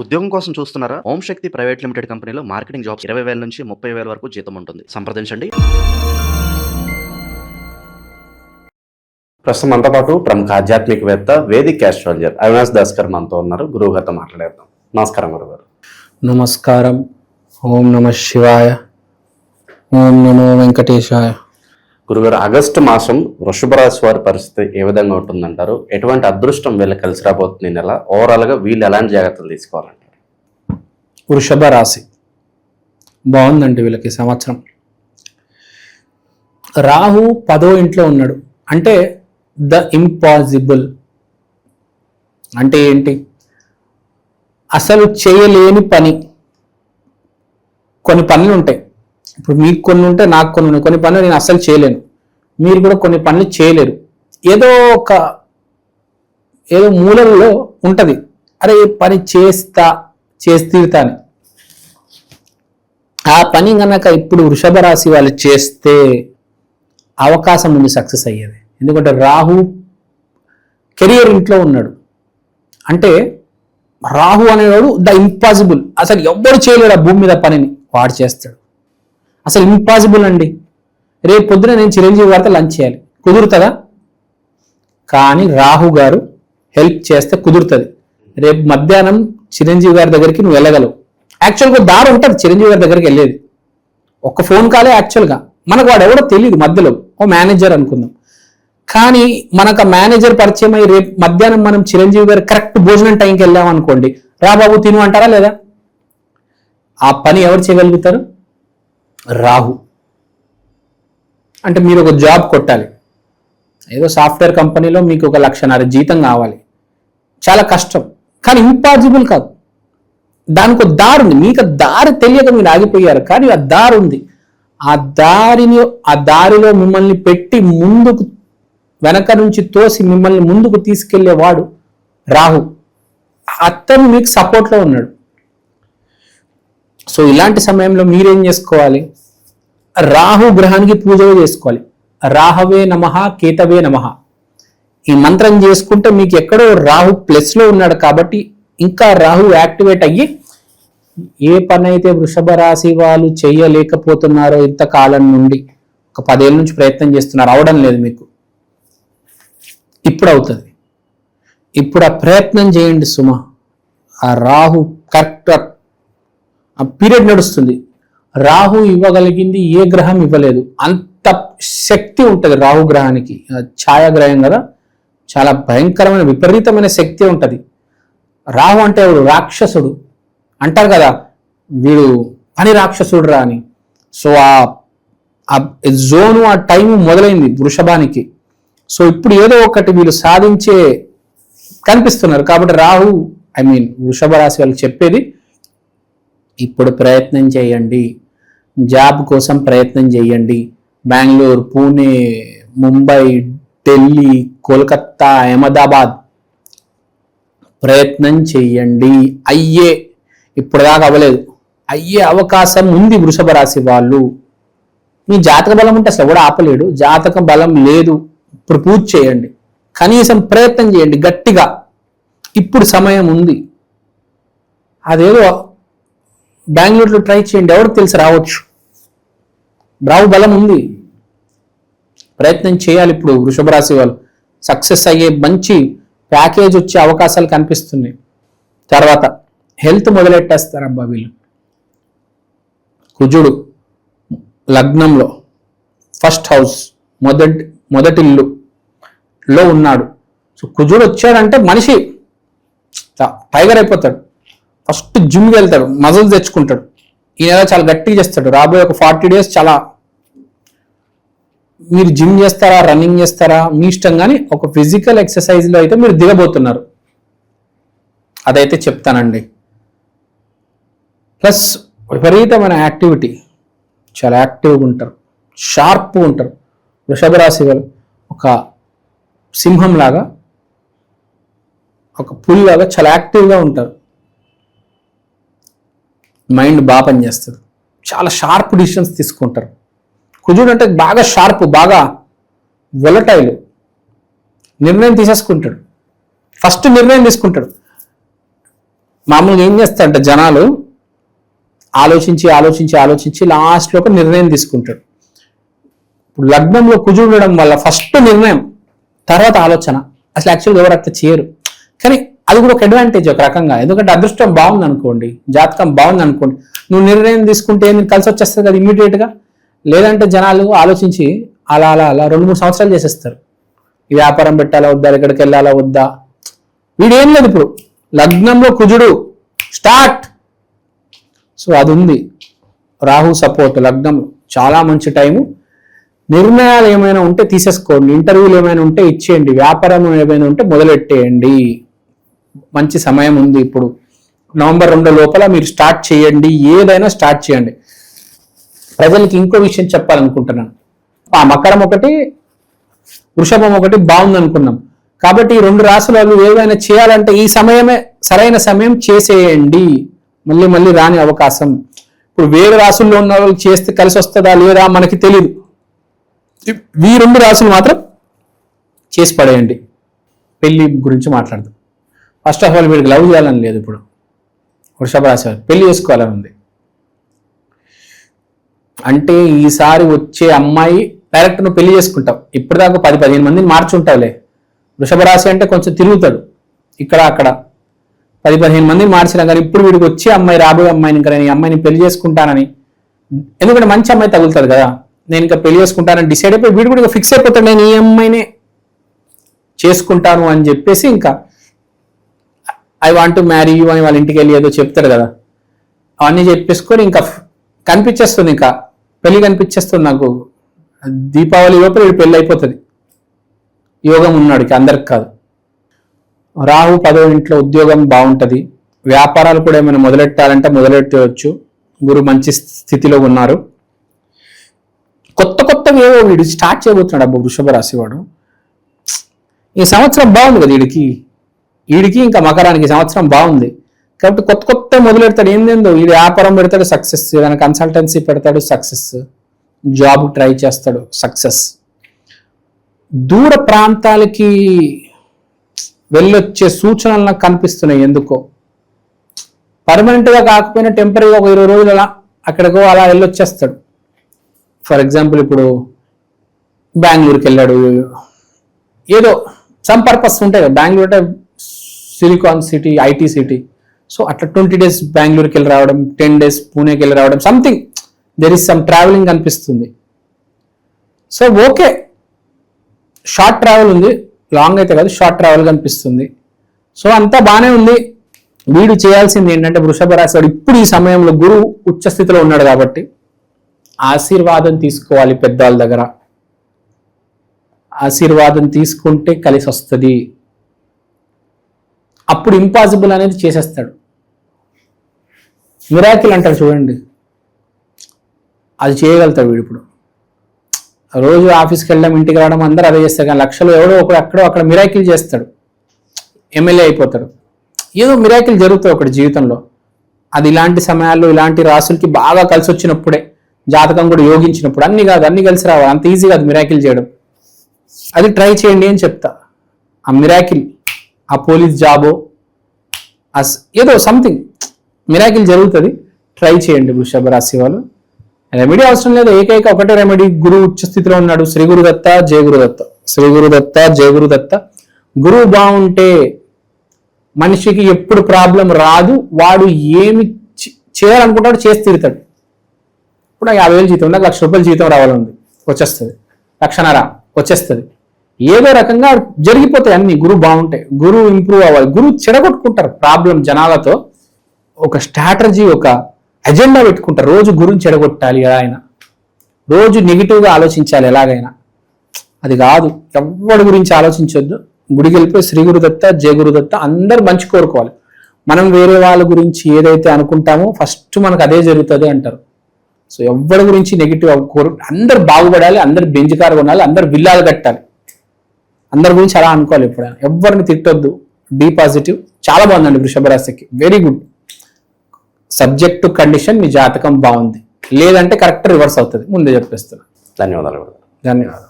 ఉద్యోగం కోసం చూస్తున్నారా? ఓం శక్తి ప్రైవేట్ లిమిటెడ్ కంపెనీలో మార్కెటింగ్ జాబ్స్ 20,000 నుంచి 30,000 వరకు జీతం ఉంటుంది. సంప్రదించండి. ప్రస్తుతం మనతో పాటు ప్రముఖ ఆధ్యాత్మికవేత్త వేదిక్ ఆస్ట్రాలజర్ అవినాష్ దాస్కర్ మనతో ఉన్నారు. గురువు గారితో మాట్లాడేద్దాం. నమస్కారం గురుగారు. నమస్కారం. ఓం నమ శివాయ. ఓం నమో వెంకటేశాయ. గురుగారు, ఆగస్టు మాసం వృషభ రాశి వారి పరిస్థితి ఏ విధంగా ఉంటుందంటారు? ఎటువంటి అదృష్టం వీళ్ళకి కలిసి రాబోతుంది ఈ నెల? ఓవరాల్గా వీళ్ళు ఎలాంటి జాగ్రత్తలు తీసుకోవాలంటారు? వృషభ రాశి బాగుందండి వీళ్ళకి సంవత్సరం. రాహు 10వ ఇంట్లో ఉన్నాడు. అంటే ద ఇంపాసిబుల్ అంటే ఏంటి? అసలు చేయలేని పని. కొన్ని పనులు ఉంటాయి. ఇప్పుడు మీకు కొన్ని ఉంటాయి, నాకు కొన్ని ఉన్నాయి. కొన్ని పనులు నేను అస్సలు చేయలేను, మీరు కూడా కొన్ని పనులు చేయలేరు. ఏదో మూలంలో ఉంటుంది, అరే ఈ పని చేసి తీరుతాను. ఆ పని కనుక ఇప్పుడు వృషభ రాశి వాళ్ళు చేస్తే అవకాశం ఉంది సక్సెస్ అయ్యేది. ఎందుకంటే రాహు కెరియర్ ఇంట్లో ఉన్నాడు. అంటే రాహు అనేవాడు ద ఇంపాసిబుల్. అసలు ఎవ్వరు చేయలేడు ఆ భూమి మీద పనిని, వాడు చేస్తాడు. అసలు ఇంపాసిబుల్ అండి. రేపు పొద్దున నేను చిరంజీవి గారితో లంచ్ చేయాలి, కుదురుతుందా? కానీ రాహు గారు హెల్ప్ చేస్తే కుదురుతుంది. రేపు మధ్యాహ్నం చిరంజీవి గారి దగ్గరికి నువ్వు వెళ్ళగలవు. యాక్చువల్గా దారి ఉంటుంది చిరంజీవి గారి దగ్గరికి వెళ్ళేది, ఒక్క ఫోన్ కాలే. యాక్చువల్గా మనకు వాడు ఎవడో తెలియదు, మధ్యలో ఓ మేనేజర్ అనుకుందాం. కానీ మనకు ఆ మేనేజర్ పరిచయం అయ్యి రేపు మధ్యాహ్నం మనం చిరంజీవి గారు కరెక్ట్ భోజనం టైంకి వెళ్ళాం అనుకోండి, రా బాబు తిను అంటారా లేదా? ఆ పని ఎవరు చేయగలుగుతారు? రాహు. అంటే మీరు ఒక జాబ్ కొట్టాలి, ఏదో సాఫ్ట్వేర్ కంపెనీలో మీకు 1,00,000 జీతం కావాలి, చాలా కష్టం. కానీ ఇంపాసిబుల్ కాదు. దానికి ఒక దారి ఉంది. మీకు దారి తెలియక మీరు ఆగిపోయారు, కానీ ఆ దారి ఉంది. ఆ దారిలో మిమ్మల్ని పెట్టి ముందుకు, వెనక నుంచి తోసి మిమ్మల్ని ముందుకు తీసుకెళ్లేవాడు రాహు. అతను మీకు సపోర్ట్లో ఉన్నాడు. సో ఇలాంటి సమయంలో మీరేం చేసుకోవాలి? రాహు గ్రహానికి పూజ చేసుకోవాలి. రాహవే నమః కేతవే నమః ఈ మంత్రం చేసుకుంటే మీకు ఎక్కడో రాహు ప్లస్లో ఉన్నాడు కాబట్టి ఇంకా రాహు యాక్టివేట్ అయ్యి ఏ పని అయితే వృషభ రాశి వాళ్ళు చేయలేకపోతున్నారో ఇంతకాలం నుండి, ఒక 10 ఏళ్ళ నుంచి ప్రయత్నం చేస్తున్నారు, అవడం లేదు మీకు, ఇప్పుడు అవుతుంది. ఇప్పుడు ఆ ప్రయత్నం చేయండి సుమ. ఆ రాహు కరెక్ట్ ఆ పీరియడ్ నడుస్తుంది. రాహు ఇవ్వగలిగింది ఏ గ్రహం ఇవ్వలేదు. అంత శక్తి ఉంటుంది రాహు గ్రహానికి. ఛాయాగ్రహం కదా, చాలా భయంకరమైన విపరీతమైన శక్తి ఉంటుంది. రాహు అంటే ఎవడు? రాక్షసుడు అంటారు కదా, వీడు పని రాక్షసుడు రా అని. సో ఆ జోను, ఆ టైం మొదలైంది వృషభానికి. సో ఇప్పుడు ఏదో ఒకటి వీళ్ళు సాధించే కనిపిస్తున్నారు. కాబట్టి రాహు వృషభ రాశి వాళ్ళకి చెప్పేది, ఇప్పుడు ప్రయత్నం చేయండి, జాబ్ కోసం ప్రయత్నం చేయండి. బెంగళూరు, పూణే, ముంబై, ఢిల్లీ, కోల్కత్తా, అహ్మదాబాద్ ప్రయత్నం చేయండి. ఇప్పుడు దాకా అవ్వలేదు, అయ్యే అవకాశం ఉంది వృషభ రాశి వాళ్ళు. మీ జాతక బలం ఉంటే అసలు కూడా ఆపలేడు. జాతక బలం లేదు, ఇప్పుడు పూజ చేయండి, కనీసం ప్రయత్నం చేయండి గట్టిగా. ఇప్పుడు సమయం ఉంది. అదేదో బెంగళూరులో ట్రై చేయండి, ఎవరికి తెలిసి రావచ్చు. రాహు బలం ఉంది, ప్రయత్నం చేయాలి. ఇప్పుడు వృషభ రాశి వాళ్ళు సక్సెస్ అయ్యే మంచి ప్యాకేజ్ వచ్చే అవకాశాలు కనిపిస్తున్నాయి. తర్వాత హెల్త్ మొదలెట్టేస్తారబ్బా వీళ్ళు. కుజుడు లగ్నంలో ఫస్ట్ హౌస్, మొదటిల్లులో ఉన్నాడు. సో కుజుడు వచ్చాడంటే మనిషి టైగర్ అయిపోతాడు. ఫస్ట్ జిమ్కి వెళ్తాడు, మజిల్ తెచ్చుకుంటాడు. ఈ నెల చాలా గట్టిగా చేస్తాడు. రాబోయే ఒక 40 days చాలా, మీరు జిమ్ చేస్తారా, రన్నింగ్ చేస్తారా మీ ఇష్టం, కానీ ఒక ఫిజికల్ ఎక్సర్సైజ్లో అయితే మీరు దిగబోతున్నారు, అదైతే చెప్తానండి. ప్లస్ విపరీతమైన యాక్టివిటీ, చాలా యాక్టివ్గా ఉంటారు, షార్ప్గా ఉంటారు. వృషభ రాశి వాళ్ళు ఒక సింహం లాగా, ఒక పులి లాగా చాలా యాక్టివ్గా ఉంటారు. మైండ్ బాగా పనిచేస్తుంది, చాలా షార్ప్ డిసిషన్స్ తీసుకుంటారు. కుజుడు అంటే బాగా షార్ప్, బాగా వొలటైల్, నిర్ణయం తీసేసుకుంటాడు. ఫస్ట్ నిర్ణయం తీసుకుంటాడు. మామూలుగా ఏం చేస్తారంటే జనాలు ఆలోచించి లాస్ట్లో ఒక నిర్ణయం తీసుకుంటాడు. ఇప్పుడు లగ్నంలో కుజుడు ఉండడం వల్ల ఫస్ట్ నిర్ణయం, తర్వాత ఆలోచన. అసలు యాక్చువల్గా ఎవరు అట్లా చేయరు, కానీ అది కూడా ఒక అడ్వాంటేజ్ ఒక రకంగా. ఎందుకంటే అదృష్టం బాగుంది అనుకోండి, జాతకం బాగుంది అనుకోండి, నువ్వు నిర్ణయం తీసుకుంటే నీకు కలిసి వచ్చేస్తుంది కదా ఇమ్మీడియట్గా. లేదంటే జనాలు ఆలోచించి అలా 2-3 సంవత్సరాలు చేసేస్తారు. ఈ వ్యాపారం పెట్టాలా వద్దా, ఎక్కడికి వెళ్ళాలా వద్దా, వీడేం లేదు. ఇప్పుడు లగ్నంలో కుజుడు స్టార్ట్, సో అది ఉంది. రాహు సపోర్ట్ లగ్నం, చాలా మంచి టైము. నిర్ణయాలు ఏమైనా ఉంటే తీసేసుకోండి, ఇంటర్వ్యూలు ఏమైనా ఉంటే ఇచ్చేయండి, వ్యాపారం ఏమైనా ఉంటే మొదలెట్టేయండి. మంచి సమయం ఉంది ఇప్పుడు. నవంబర్ 2 లోపల మీరు స్టార్ట్ చేయండి, ఏదైనా స్టార్ట్ చేయండి. ప్రజలకి ఇంకో విషయం చెప్పాలనుకుంటున్నాను. ఆ మకరం ఒకటి, వృషభం ఒకటి బాగుంది అనుకున్నాం కాబట్టి ఈ 2 రాశుల వాళ్ళు ఏదైనా చేయాలంటే ఈ సమయమే సరైన సమయం, చేసేయండి. మళ్ళీ రాని అవకాశం. ఇప్పుడు వేరే రాశుల్లో ఉన్న వాళ్ళు చేస్తే కలిసి వస్తుందా లేదా మనకి తెలియదు. ఈ 2 రాశులు మాత్రం చేసి పడేయండి. పెళ్లి గురించి మాట్లాడదాం. ఫస్ట్ ఆఫ్ ఆల్ వీడికి లవ్ చేయాలని లేదు. ఇప్పుడు వృషభ రాశి వారు పెళ్లి చేసుకోవాలని ఉంది. అంటే ఈసారి వచ్చే అమ్మాయి డైరెక్ట్ నువ్వు పెళ్లి చేసుకుంటావు. ఇప్పటిదాకా 10-15 మందిని మార్చుంటావులే. వృషభ రాశి అంటే కొంచెం తిరుగుతాడు ఇక్కడ అక్కడ, 10-15 మందిని మార్చినా కానీ ఇప్పుడు వీడికి వచ్చే అమ్మాయి, రాబోయే అమ్మాయిని ఇంకా నేను ఈ అమ్మాయిని పెళ్లి చేసుకుంటానని, ఎందుకంటే మంచి అమ్మాయి తగులుతుంది కదా, నేను ఇంకా పెళ్లి చేసుకుంటానని డిసైడ్ అయిపోయి వీడు కూడా ఫిక్స్ అయిపోతాడు, నేను ఈ అమ్మాయినే చేసుకుంటాను అని చెప్పేసి ఇంకా I want to marry you అని వాళ్ళ ఇంటికి వెళ్ళి ఏదో చెప్తాడు కదా, అవన్నీ చెప్పేసుకొని ఇంకా కనిపించేస్తుంది, ఇంకా పెళ్లి కనిపించేస్తుంది నాకు. దీపావళి లోపల వీడు పెళ్లి అయిపోతుంది. యోగం ఉన్నాడు, అందరికి కాదు. రాహు 10వ ఇంట్లో ఉద్యోగం బాగుంటుంది. వ్యాపారాలు కూడా ఏమైనా మొదలెట్టాలంటే మొదలెట్టవచ్చు. గురు మంచి స్థితిలో ఉన్నారు. కొత్తగా ఏవో వీడు స్టార్ట్ చేయబోతున్నాడు. అబ్బా వృషభ రాశి వాడు ఈ సంవత్సరం బాగుంది కదా వీడికి ఇంకా మకరానికి సంవత్సరం బాగుంది కాబట్టి కొత్త మొదలెడతాడు. ఏందేందో వీడు వ్యాపారం పెడతాడు, సక్సెస్. ఏదైనా కన్సల్టెన్సీ పెడతాడు, సక్సెస్. జాబ్ ట్రై చేస్తాడు, సక్సెస్. దూర ప్రాంతాలకి వెళ్ళొచ్చే సూచనలు నాకు కనిపిస్తున్నాయి. ఎందుకో పర్మనెంట్గా కాకపోయినా టెంపరీగా ఒక 20 రోజులు అలా అక్కడికో అలా వెళ్ళొచ్చేస్తాడు. ఫర్ ఎగ్జాంపుల్ ఇప్పుడు బెంగళూరుకి వెళ్ళాడు, ఏదో సమ్ పర్పస్ ఉంటాయి కదా. బెంగళూరు అంటే silicon city, IT city. So అట్లా 20 days బెంగళూరుకి వెళ్ళి రావడం, 10 days పూణేకి వెళ్ళి రావడం, something there is some travelling అనిపిస్తుంది. సో ఓకే, షార్ట్ ట్రావెల్ ఉంది, లాంగ్ అయితే కాదు, షార్ట్ ట్రావెల్ కనిపిస్తుంది. సో అంతా బాగానే ఉంది. వీడు చేయాల్సింది ఏంటంటే వృషభ రాశి వాడు ఇప్పుడు ఈ సమయంలో గురువు ఉచ్చ స్థితిలో ఉన్నాడు కాబట్టి ఆశీర్వాదం తీసుకోవాలి పెద్దవాళ్ళ దగ్గర. ఆశీర్వాదం తీసుకుంటే కలిసి వస్తుంది. అప్పుడు ఇంపాసిబుల్ అనేది చేసేస్తాడు. మిరాకిల్ అంటారు చూడండి, అది చేయగలుగుతాడు వీడు. ఇప్పుడు రోజు ఆఫీస్కి వెళ్ళడం, ఇంటికి రావడం అందరూ అదే చేస్తారు. కానీ లక్షలు ఎవడో ఒకడు అక్కడ మిరాకిల్ చేస్తాడు, ఎమ్మెల్యే అయిపోతాడు. ఏదో మిరాకిల్ జరుగుతుంది ఒకటి జీవితంలో. అది ఇలాంటి సమయాల్లో ఇలాంటి రాసులకి బాగా కలిసి వచ్చినప్పుడే, జాతకం కూడా యోగించినప్పుడు. అన్ని కాదు, అన్ని కలిసి రావాలి, అంత ఈజీ కాదు మిరాకిల్ చేయడం. అది ట్రై చేయండి అని చెప్తా. ఆ మిరాకిల్, ఆ పోలీస్ జాబో, ఏదో సంథింగ్ మిరాకిల్ జరుగుతుంది. ట్రై చేయండి వృషభ రాశి వాళ్ళు. రెమెడీ అవసరం లేదు, ఏకైక ఒకటే రెమెడీ. గురువు ఉచ్చ స్థితిలో ఉన్నాడు. శ్రీ గురుదత్త జయ గురుదత్త, శ్రీ గురుదత్త జయ గురుదత్త. గురువు బాగుంటే మనిషికి ఎప్పుడు ప్రాబ్లం రాదు. వాడు ఏమి చేయాలనుకుంటాడు చేసి తీరుతాడు. ఇప్పుడు 50,000 జీతం, నాకు 1,00,000 రూపాయలు జీతం రావాలంది, వచ్చేస్తుంది. 1,50,000 వచ్చేస్తుంది. ఏదో రకంగా జరిగిపోతాయి అన్ని. గురువు బాగుంటే, గురువు ఇంప్రూవ్ అవ్వాలి. గురువు చెడగొట్టుకుంటారు ప్రాబ్లం జనాలతో. ఒక స్ట్రాటజీ, ఒక అజెండా పెట్టుకుంటారు. రోజు గురువుని చెడగొట్టాలి ఆయన, రోజు నెగిటివ్గా ఆలోచించాలి ఎలాగైనా. అది కాదు, ఎవరి గురించి ఆలోచించొద్దు. గుడికి వెళ్ళిపోయి శ్రీ గురుదత్త జయ గురుదత్త అందరు మంచి కోరుకోవాలి. మనం వేరే వాళ్ళ గురించి ఏదైతే అనుకుంటామో ఫస్ట్ మనకు అదే జరుగుతుంది అంటారు. సో ఎవరి గురించి నెగిటివ్ అందరు బాగుపడాలి, అందరు బెంజికారుగా ఉండాలి, అందరు విల్లాలు కట్టాలి, అందరి గురించి అలా అనుకోవాలి. ఎప్పుడైనా ఎవరిని తిట్టొద్దు. Be positive. చాలా బాగుందండి వృషభ రాశికి, very good. Subject to condition మీ జాతకం బాగుంది, లేదంటే కరెక్ట్ రివర్స్ అవుతుంది. ముందే చెప్పేస్తున్నా. ధన్యవాదాలు. ధన్యవాదాలు.